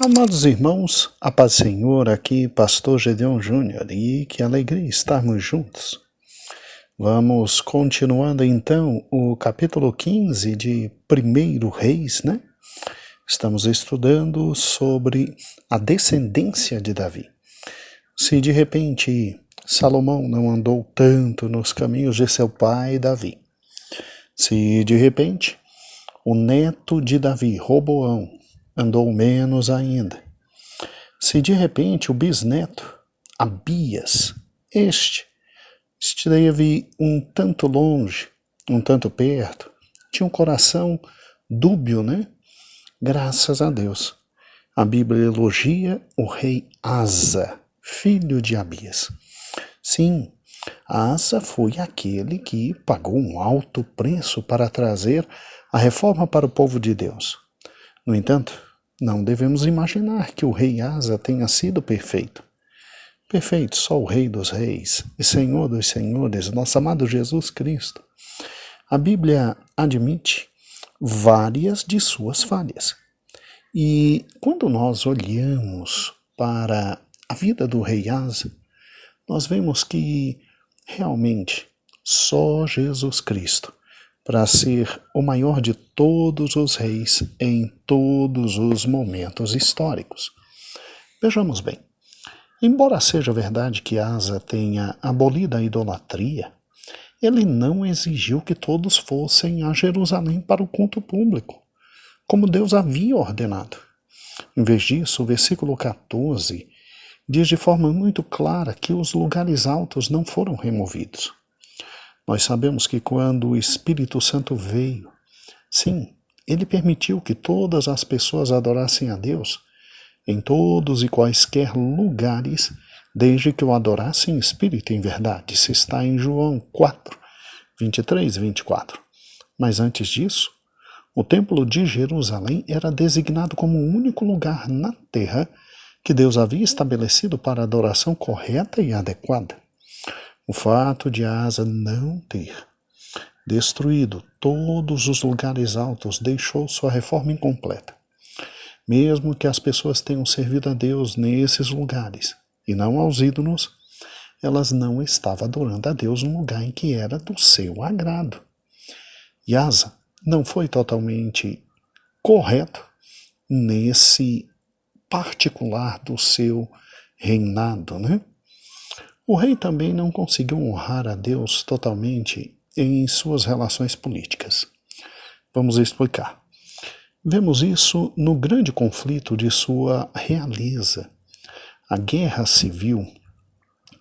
Amados irmãos, a paz do Senhor, aqui Pastor Gedeon Júnior, e que alegria estarmos juntos. Vamos continuando então o capítulo 15 de 1 Reis, né? Estamos estudando sobre a descendência de Davi. Se de repente Salomão não andou tanto nos caminhos de seu pai Davi, se de repente o neto de Davi, Roboão, andou menos ainda, se de repente o bisneto, Abias, esteve um tanto longe, um tanto perto, tinha um coração dúbio, né? Graças a Deus. A Bíblia elogia o rei Asa, filho de Abias. Sim, Asa foi aquele que pagou um alto preço para trazer a reforma para o povo de Deus. No entanto, não devemos imaginar que o rei Asa tenha sido perfeito. Perfeito só o Rei dos Reis e Senhor dos Senhores, nosso amado Jesus Cristo. A Bíblia admite várias de suas falhas. E quando nós olhamos para a vida do rei Asa, nós vemos que realmente só Jesus Cristo, para ser o maior de todos os reis em todos os momentos históricos. Vejamos bem, embora seja verdade que Asa tenha abolido a idolatria, ele não exigiu que todos fossem a Jerusalém para o culto público, como Deus havia ordenado. Em vez disso, o versículo 14 diz de forma muito clara que os lugares altos não foram removidos. Nós sabemos que quando o Espírito Santo veio, sim, ele permitiu que todas as pessoas adorassem a Deus em todos e quaisquer lugares, desde que o adorassem em espírito e em verdade. Isso está em João 4, 23 e 24. Mas antes disso, o Templo de Jerusalém era designado como o único lugar na terra que Deus havia estabelecido para a adoração correta e adequada. O fato de Asa não ter destruído todos os lugares altos deixou sua reforma incompleta. Mesmo que as pessoas tenham servido a Deus nesses lugares e não aos ídolos, elas não estavam adorando a Deus no lugar em que era do seu agrado. E Asa não foi totalmente correto nesse particular do seu reinado, né? O rei também não conseguiu honrar a Deus totalmente em suas relações políticas. Vamos explicar. Vemos isso no grande conflito de sua realeza, a guerra civil,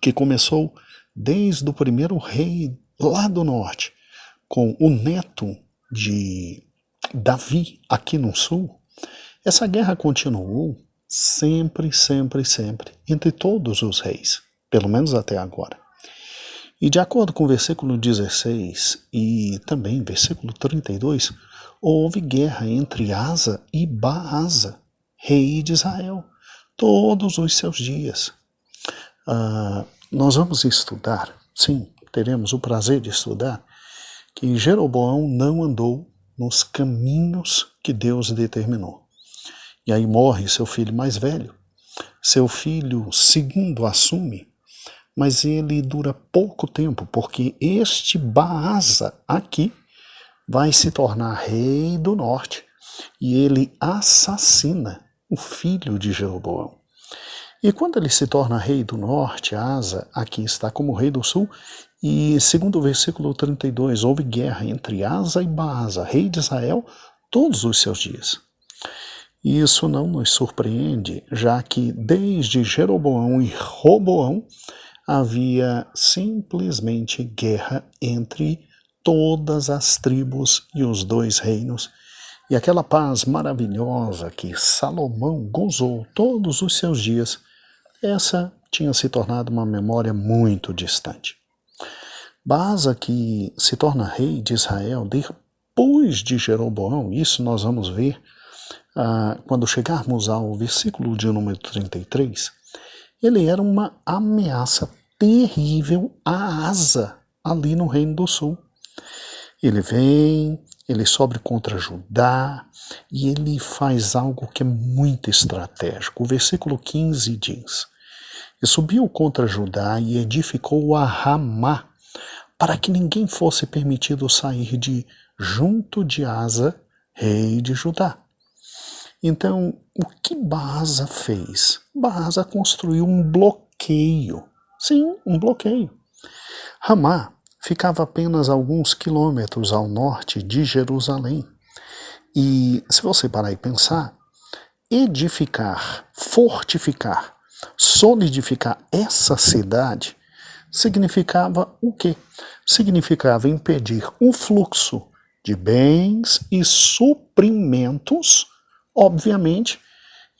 que começou desde o primeiro rei lá do norte, com o neto de Davi aqui no sul. Essa guerra continuou sempre, entre todos os reis, pelo menos até agora. E de acordo com o versículo 16 e também versículo 32, houve guerra entre Asa e Baasa, rei de Israel, todos os seus dias. Nós vamos estudar, sim, teremos o prazer de estudar, que Jeroboão não andou nos caminhos que Deus determinou. E aí morre seu filho mais velho, seu filho segundo assume, mas ele dura pouco tempo, porque este Baasa aqui vai se tornar rei do norte, e ele assassina o filho de Jeroboão. E quando ele se torna rei do norte, Asa aqui está como rei do sul, e segundo o versículo 32, houve guerra entre Asa e Baasa, rei de Israel, todos os seus dias. E isso não nos surpreende, já que desde Jeroboão e Roboão havia simplesmente guerra entre todas as tribos e os dois reinos, e aquela paz maravilhosa que Salomão gozou todos os seus dias, essa tinha se tornado uma memória muito distante. Baasa, que se torna rei de Israel depois de Jeroboão, isso nós vamos ver quando chegarmos ao versículo de número 33, ele era uma ameaça terrível a Asa, ali no Reino do Sul. Ele vem, ele sobe contra Judá e ele faz algo que é muito estratégico. O versículo 15 diz: E subiu contra Judá e edificou a Ramá, para que ninguém fosse permitido sair de junto de Asa, rei de Judá. Então, o que Baasa fez? Baasa construiu um bloqueio. Sim, um bloqueio. Ramá ficava apenas alguns quilômetros ao norte de Jerusalém. E, se você parar e pensar, edificar, fortificar, solidificar essa cidade significava o quê? Significava impedir o fluxo de bens e suprimentos, obviamente,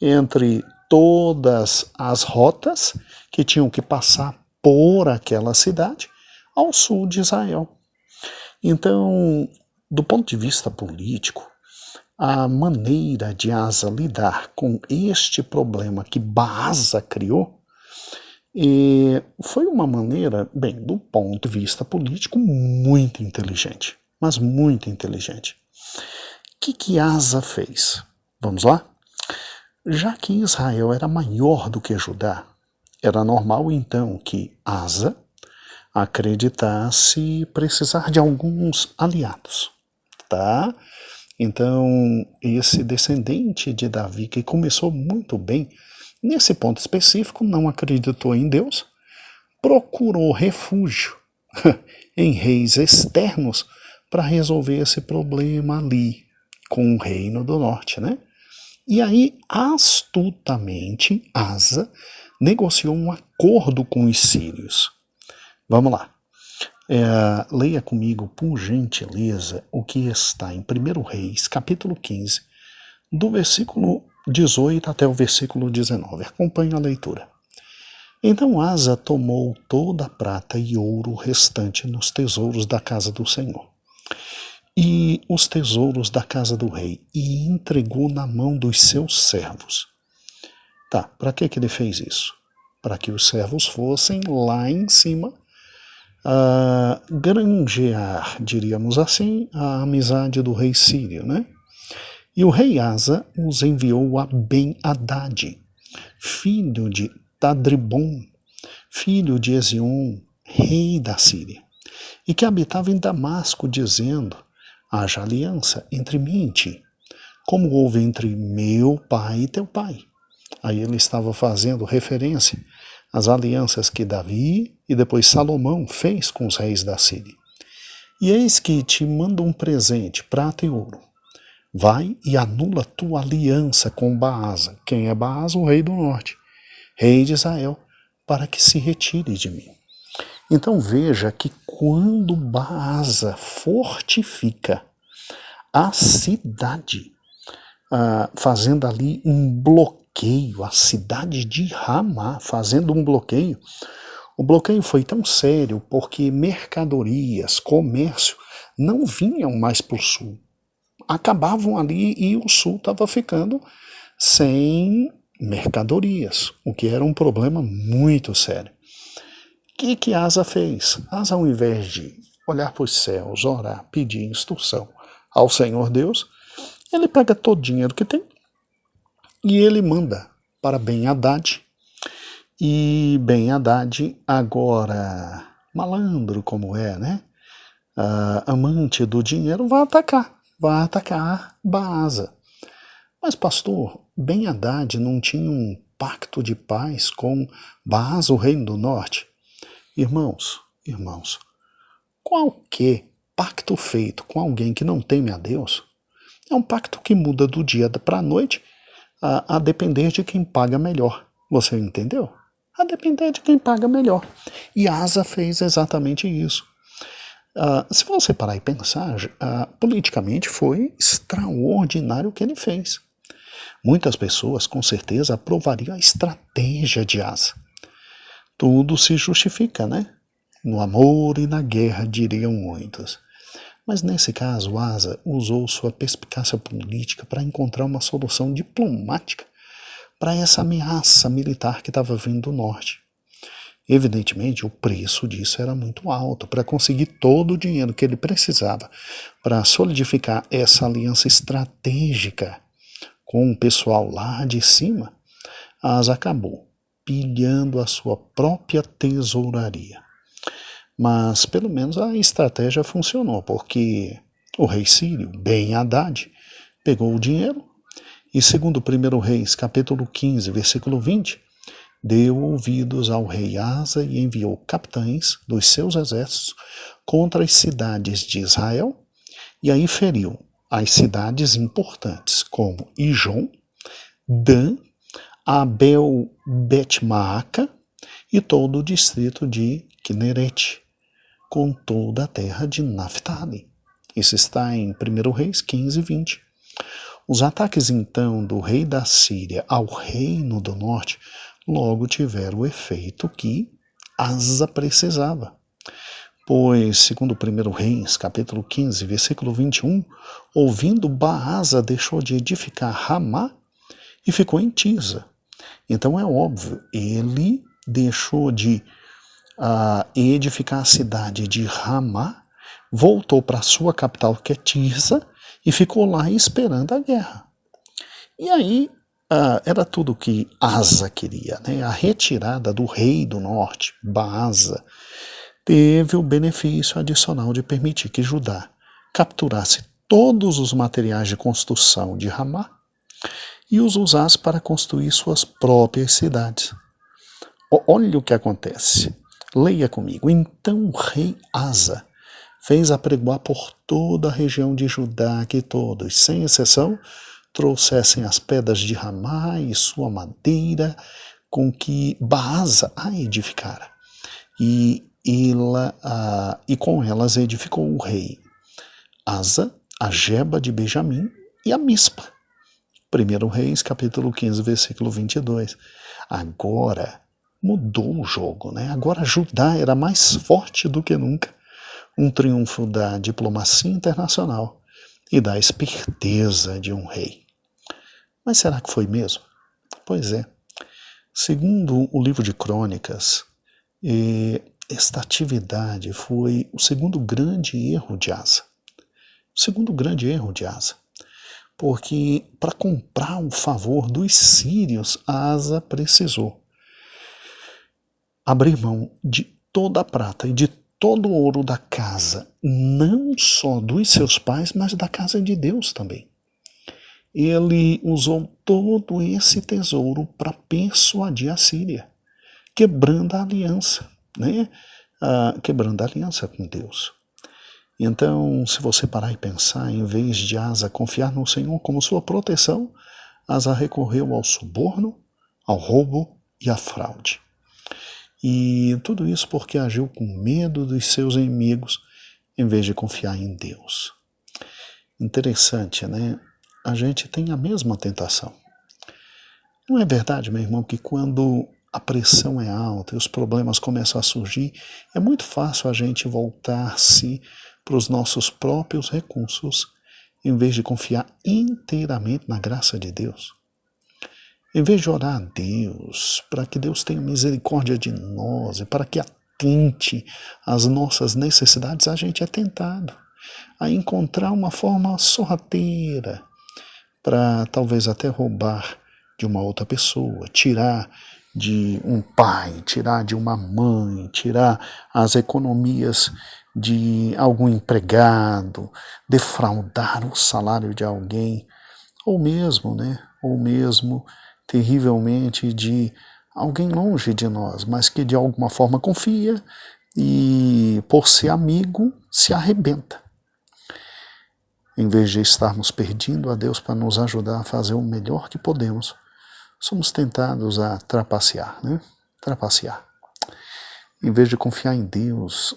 entre todas as rotas que tinham que passar por aquela cidade ao sul de Israel. Então, do ponto de vista político, a maneira de Asa lidar com este problema que Baasa criou foi uma maneira, bem, do ponto de vista político, muito inteligente, mas muito inteligente. O que Asa fez? Vamos lá? Já que Israel era maior do que Judá, era normal então que Asa acreditasse precisar de alguns aliados, tá? Então, esse descendente de Davi, que começou muito bem, nesse ponto específico, não acreditou em Deus, procurou refúgio em reis externos para resolver esse problema ali, com o reino do norte, né? E aí, astutamente, Asa negociou um acordo com os sírios. Vamos lá. Leia comigo, por gentileza, o que está em 1 Reis, capítulo 15, do versículo 18 até o versículo 19. Acompanhe a leitura. Então Asa tomou toda a prata e ouro restante nos tesouros da casa do Senhor e os tesouros da casa do rei e entregou na mão dos seus servos. Tá, para que ele fez isso? Para que os servos fossem lá em cima granjear, diríamos assim, a amizade do rei sírio, né? E o rei Asa os enviou a Ben-Hadad, filho de Tadribom, filho de Ezion, rei da Síria, e que habitava em Damasco, dizendo: haja aliança entre mim e ti, como houve entre meu pai e teu pai. Aí ele estava fazendo referência às alianças que Davi e depois Salomão fez com os reis da Síria. E eis que te mando um presente, prata e ouro. Vai e anula tua aliança com Baasa. Quem é Baasa? O rei do norte, rei de Israel, para que se retire de mim. Então veja que quando Baasa fortifica a cidade, fazendo ali um bloqueio, a cidade de Ramá, fazendo um bloqueio, o bloqueio foi tão sério porque mercadorias, comércio, não vinham mais para o sul. Acabavam ali e o sul estava ficando sem mercadorias, o que era um problema muito sério. O que Asa fez? Asa, ao invés de olhar para os céus, orar, pedir instrução ao Senhor Deus, ele pega todo o dinheiro que tem e ele manda para Ben-Hadad. E Ben-Hadad, agora malandro como é, né? Amante do dinheiro, vai atacar Baasa. Mas, pastor, Ben-Hadad não tinha um pacto de paz com Baasa, o reino do norte? Irmãos, qualquer pacto feito com alguém que não teme a Deus é um pacto que muda do dia para a noite a depender de quem paga melhor. Você entendeu? A depender de quem paga melhor. E Asa fez exatamente isso. Se você parar e pensar, politicamente foi extraordinário o que ele fez. Muitas pessoas com certeza aprovariam a estratégia de Asa. Tudo se justifica, né? No amor e na guerra, diriam muitos. Mas nesse caso, Asa usou sua perspicácia política para encontrar uma solução diplomática para essa ameaça militar que estava vindo do norte. Evidentemente, o preço disso era muito alto. Para conseguir todo o dinheiro que ele precisava para solidificar essa aliança estratégica com o pessoal lá de cima, Asa acabou pilhando a sua própria tesouraria. Mas pelo menos a estratégia funcionou, porque o rei sírio, Ben-Hadad, pegou o dinheiro e, segundo 1 Reis, capítulo 15, versículo 20, deu ouvidos ao rei Asa e enviou capitães dos seus exércitos contra as cidades de Israel, e aí feriu as cidades importantes como Ijon, Dan, Abel-Bet-Maaca e todo o distrito de Quinerete, com toda a terra de Naphtali. Isso está em 1 Reis 15, 20. Os ataques então do rei da Síria ao reino do norte logo tiveram o efeito que Asa precisava. Pois, segundo 1 Reis, capítulo 15, versículo 21, ouvindo Baasa deixou de edificar Ramá e ficou em Tisa. Então é óbvio, ele deixou de edificar a cidade de Ramá, voltou para sua capital, que é Tisa, e ficou lá esperando a guerra. E aí era tudo o que Asa queria, né? A retirada do rei do norte, Baasa, teve o benefício adicional de permitir que Judá capturasse todos os materiais de construção de Ramá e os usasse para construir suas próprias cidades. Olha o que acontece. Leia comigo. Então o rei Asa fez apregoar por toda a região de Judá que todos, sem exceção, trouxessem as pedras de Ramá e sua madeira com que Baasa a edificara. E com elas edificou o rei Asa, a Geba de Benjamim e a Mispa. 1 Reis, capítulo 15, versículo 22. Agora mudou o jogo, né? Agora Judá era mais forte do que nunca. Um triunfo da diplomacia internacional e da esperteza de um rei. Mas será que foi mesmo? Pois é. Segundo o livro de Crônicas, esta atividade foi o segundo grande erro de Asa. O segundo grande erro de Asa. Porque para comprar o favor dos sírios, Asa precisou abrir mão de toda a prata e de todo o ouro da casa, não só dos seus pais, mas da casa de Deus também. Ele usou todo esse tesouro para persuadir a Síria, quebrando a aliança, né? Quebrando a aliança com Deus. Então, se você parar e pensar, em vez de Asa confiar no Senhor como sua proteção, Asa recorreu ao suborno, ao roubo e à fraude. E tudo isso porque agiu com medo dos seus inimigos, em vez de confiar em Deus. Interessante, né? A gente tem a mesma tentação. Não é verdade, meu irmão, que quando a pressão é alta e os problemas começam a surgir, é muito fácil a gente voltar-se para os nossos próprios recursos, em vez de confiar inteiramente na graça de Deus. Em vez de orar a Deus, para que Deus tenha misericórdia de nós e para que atente às nossas necessidades, a gente é tentado a encontrar uma forma sorrateira para talvez até roubar de uma outra pessoa, tirar de um pai, tirar de uma mãe, tirar as economias de algum empregado, defraudar o salário de alguém, ou mesmo, terrivelmente de alguém longe de nós, mas que de alguma forma confia e, por ser amigo, se arrebenta. Em vez de estarmos pedindo a Deus para nos ajudar a fazer o melhor que podemos, somos tentados a trapacear, né? Trapacear. Em vez de confiar em Deus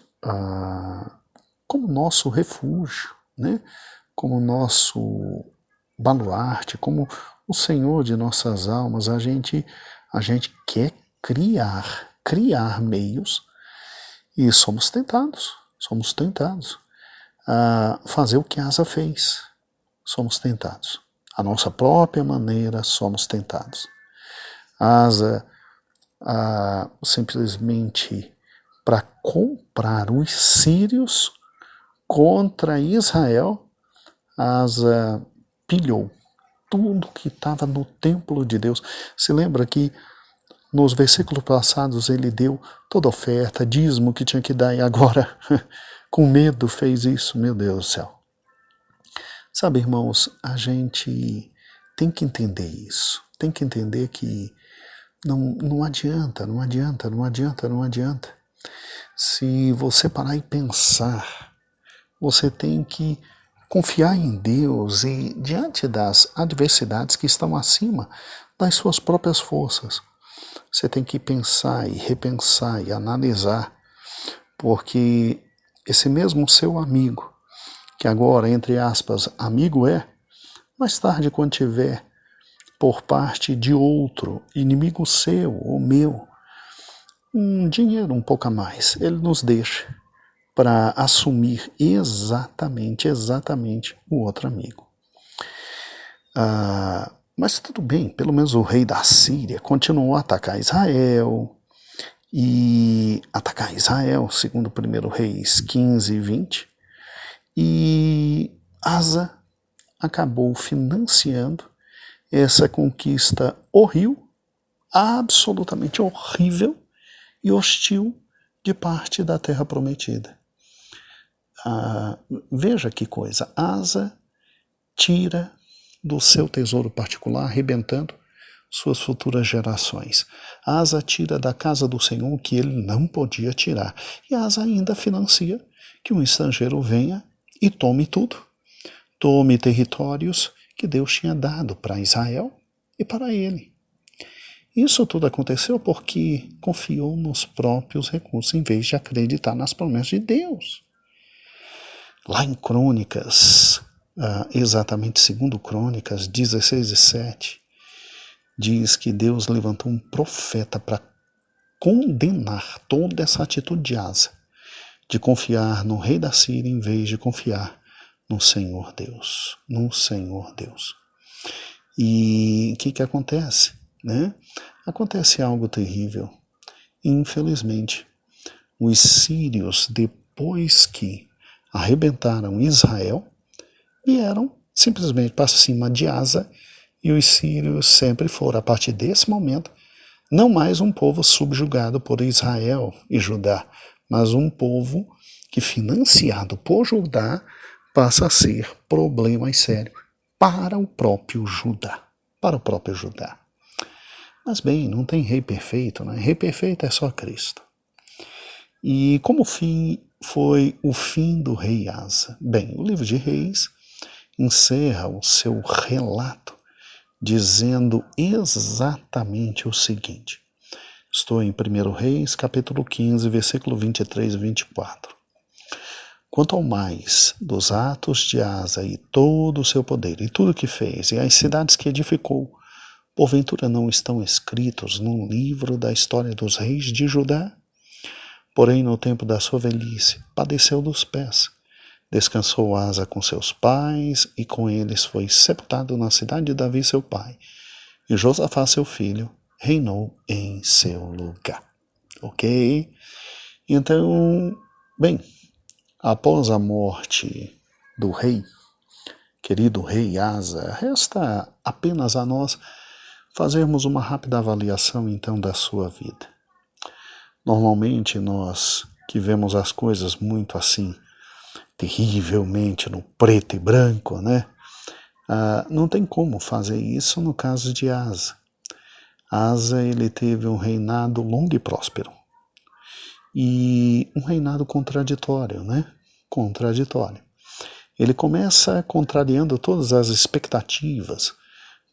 como nosso refúgio, né? Como nosso baluarte, como o Senhor de nossas almas, a gente quer criar meios e somos tentados a fazer o que Asa fez. Somos tentados. A nossa própria maneira somos tentados. Asa simplesmente para comprar os sírios contra Israel, Asa pilhou tudo que estava no templo de Deus. Se lembra que nos versículos passados ele deu toda oferta, dízimo que tinha que dar, e agora, com medo, fez isso? Meu Deus do céu. Sabe, irmãos, a gente tem que entender isso. Tem que entender que não adianta. Se você parar e pensar, você tem que confiar em Deus e diante das adversidades que estão acima das suas próprias forças. Você tem que pensar e repensar e analisar, porque esse mesmo seu amigo, que agora, entre aspas, amigo mais tarde, quando tiver por parte de outro, inimigo seu ou meu, um dinheiro um pouco a mais, ele nos deixa para assumir exatamente o outro amigo. Mas tudo bem, pelo menos o rei da Síria continuou a atacar Israel, segundo 1 Reis 15 e 20, e Asa acabou financiando essa conquista horrível, absolutamente horrível e hostil de parte da Terra Prometida. Veja que coisa, Asa tira do seu tesouro particular, arrebentando suas futuras gerações. Asa tira da casa do Senhor o que ele não podia tirar. E Asa ainda financia que um estrangeiro venha e tome tudo. Tome territórios que Deus tinha dado para Israel e para ele. Isso tudo aconteceu porque confiou nos próprios recursos em vez de acreditar nas promessas de Deus. Lá em Crônicas, exatamente segundo Crônicas 16 e 7, diz que Deus levantou um profeta para condenar toda essa atitude de Asa, de confiar no rei da Síria em vez de confiar no Senhor Deus. E o que acontece? Né? Acontece algo terrível. Infelizmente, os sírios, depois que arrebentaram Israel, vieram simplesmente para cima de Asa, e os sírios sempre foram, a partir desse momento, não mais um povo subjugado por Israel e Judá, mas um povo que, financiado por Judá, passa a ser problema sério para o próprio Judá. Mas bem, não tem rei perfeito, né? Rei perfeito é só Cristo. E como foi o fim do rei Asa? Bem, o livro de Reis encerra o seu relato dizendo exatamente o seguinte. Estou em 1 Reis, capítulo 15, versículo 23 e 24. Quanto ao mais dos atos de Asa e todo o seu poder, e tudo que fez, e as cidades que edificou, porventura não estão escritos no livro da história dos reis de Judá? Porém, no tempo da sua velhice, padeceu dos pés. Descansou Asa com seus pais, e com eles foi sepultado na cidade de Davi, seu pai. E Josafá, seu filho, reinou em seu lugar. Ok? Então, bem, após a morte do rei, querido rei Asa, resta apenas a nós fazermos uma rápida avaliação, então, da sua vida. Normalmente, nós que vemos as coisas muito assim, terrivelmente no preto e branco, né? Não tem como fazer isso no caso de Asa. Asa, ele teve um reinado longo e próspero. E um reinado contraditório, né? Contraditório. Ele começa contrariando todas as expectativas,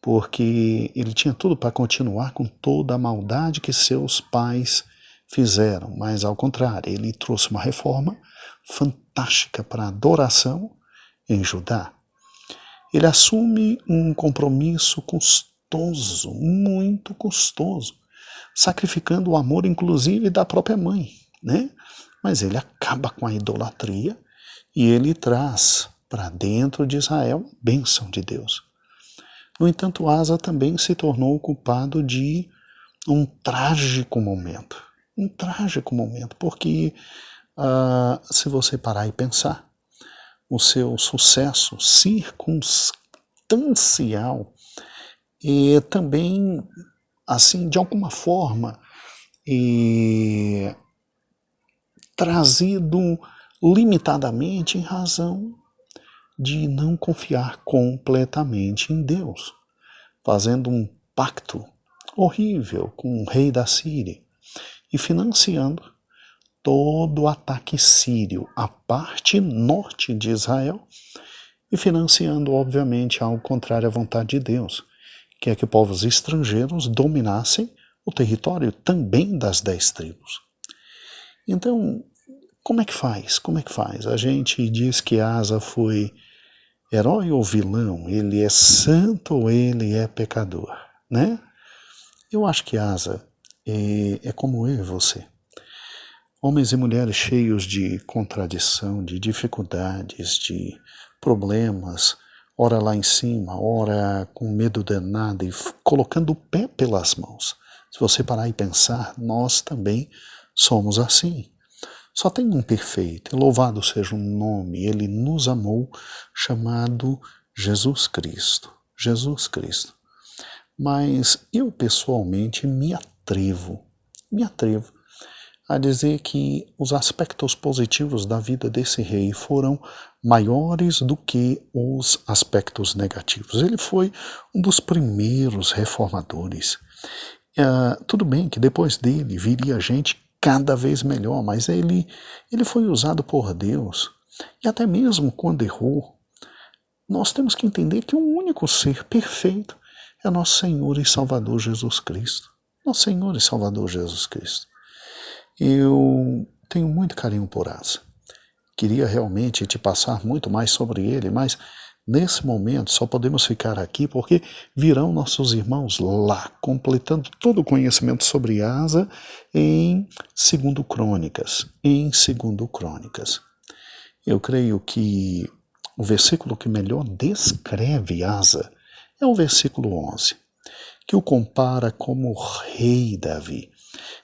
porque ele tinha tudo para continuar com toda a maldade que seus pais fizeram, mas ao contrário, ele trouxe uma reforma fantástica para a adoração em Judá. Ele assume um compromisso custoso, muito custoso, sacrificando o amor, inclusive, da própria mãe, né? Mas ele acaba com a idolatria e ele traz para dentro de Israel a bênção de Deus. No entanto, Asa também se tornou culpado de um trágico momento. Um trágico momento, porque se você parar e pensar, o seu sucesso circunstancial e também, assim, de alguma forma, trazido limitadamente em razão de não confiar completamente em Deus, fazendo um pacto horrível com o rei da Síria e financiando todo o ataque sírio à parte norte de Israel e financiando, obviamente, algo contrário à vontade de Deus, que é que povos estrangeiros dominassem o território também das 10 tribos. Então, como é que faz? Como é que faz? A gente diz que Asa foi herói ou vilão? Ele é santo ou ele é pecador? Né? Eu acho que Asa é como eu e você. Homens e mulheres cheios de contradição, de dificuldades, de problemas, ora lá em cima, ora com medo danado e colocando o pé pelas mãos. Se você parar e pensar, nós também somos assim. Só tem um perfeito, e louvado seja o nome, ele nos amou, chamado Jesus Cristo. Jesus Cristo. Mas eu pessoalmente me atrevo a dizer que os aspectos positivos da vida desse rei foram maiores do que os aspectos negativos. Ele foi um dos primeiros reformadores. Tudo bem que depois dele viria gente cada vez melhor, mas ele foi usado por Deus. E até mesmo quando errou, nós temos que entender que o único ser perfeito é nosso Senhor e Salvador Jesus Cristo. Nosso Senhor e Salvador Jesus Cristo. Eu tenho muito carinho por Asa. Queria realmente te passar muito mais sobre ele, mas nesse momento só podemos ficar aqui porque virão nossos irmãos lá, completando todo o conhecimento sobre Asa em 2 Crônicas. Eu creio que o versículo que melhor descreve Asa é o versículo 11, que o compara como o rei Davi,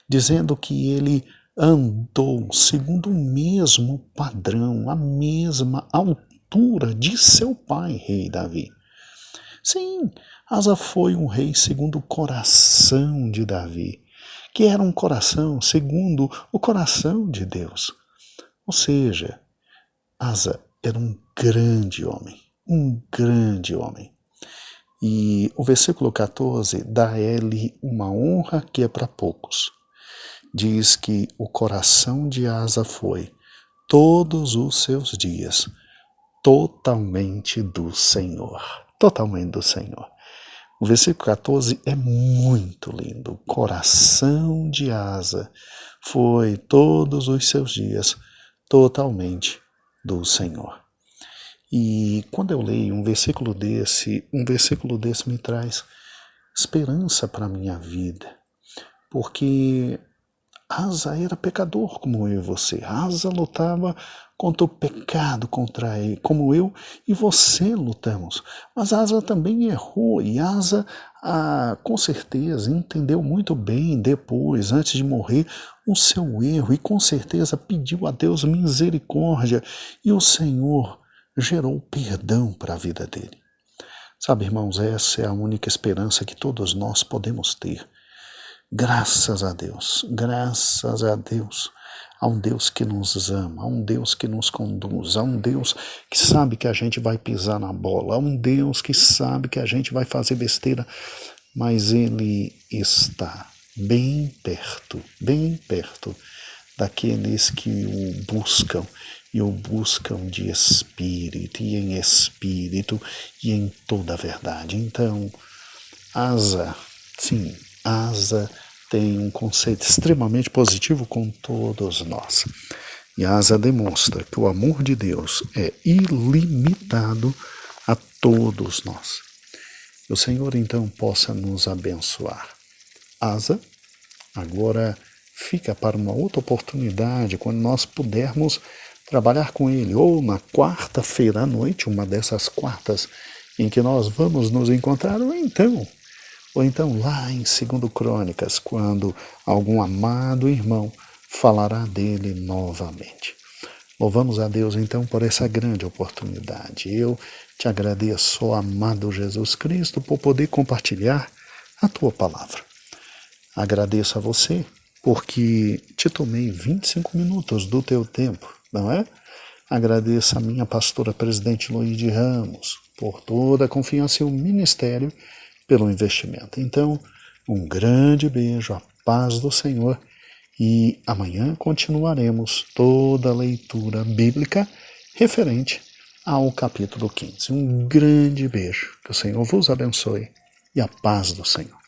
dizendo que ele andou segundo o mesmo padrão, a mesma altura de seu pai, rei Davi. Sim, Asa foi um rei segundo o coração de Davi, que era um coração segundo o coração de Deus. Ou seja, Asa era um grande homem, E o versículo 14 dá a ele uma honra que é para poucos. Diz que o coração de Asa foi, todos os seus dias, totalmente do Senhor. Totalmente do Senhor. O versículo 14 é muito lindo. O coração de Asa foi, todos os seus dias, totalmente do Senhor. E quando eu leio um versículo desse me traz esperança para a minha vida, porque Asa era pecador como eu e você. Asa lutava contra o pecado, contra ele, como eu e você lutamos. Mas Asa também errou e Asa, com certeza, entendeu muito bem depois, antes de morrer, o seu erro e com certeza pediu a Deus misericórdia e o Senhor gerou perdão para a vida dele. Sabe, irmãos, essa é a única esperança que todos nós podemos ter. Graças a Deus, a um Deus que nos ama, a um Deus que nos conduz, a um Deus que sabe que a gente vai pisar na bola, a um Deus que sabe que a gente vai fazer besteira, mas Ele está bem perto daqueles que o buscam, e o buscam de espírito e em toda a verdade. Então, Asa tem um conceito extremamente positivo com todos nós. E Asa demonstra que o amor de Deus é ilimitado a todos nós. Que o Senhor então possa nos abençoar. Asa agora fica para uma outra oportunidade, quando nós pudermos trabalhar com ele, ou na quarta-feira à noite, uma dessas quartas em que nós vamos nos encontrar, ou então Ou então lá em 2 Crônicas, quando algum amado irmão falará dele novamente. Louvamos a Deus então por essa grande oportunidade. Eu te agradeço, amado Jesus Cristo, por poder compartilhar a tua palavra. Agradeço a você porque te tomei 25 minutos do teu tempo, não é? Agradeço a minha pastora presidente Loide Ramos por toda a confiança e o ministério pelo investimento. Então, um grande beijo, a paz do Senhor, e amanhã continuaremos toda a leitura bíblica referente ao capítulo 15. Um grande beijo, que o Senhor vos abençoe e a paz do Senhor.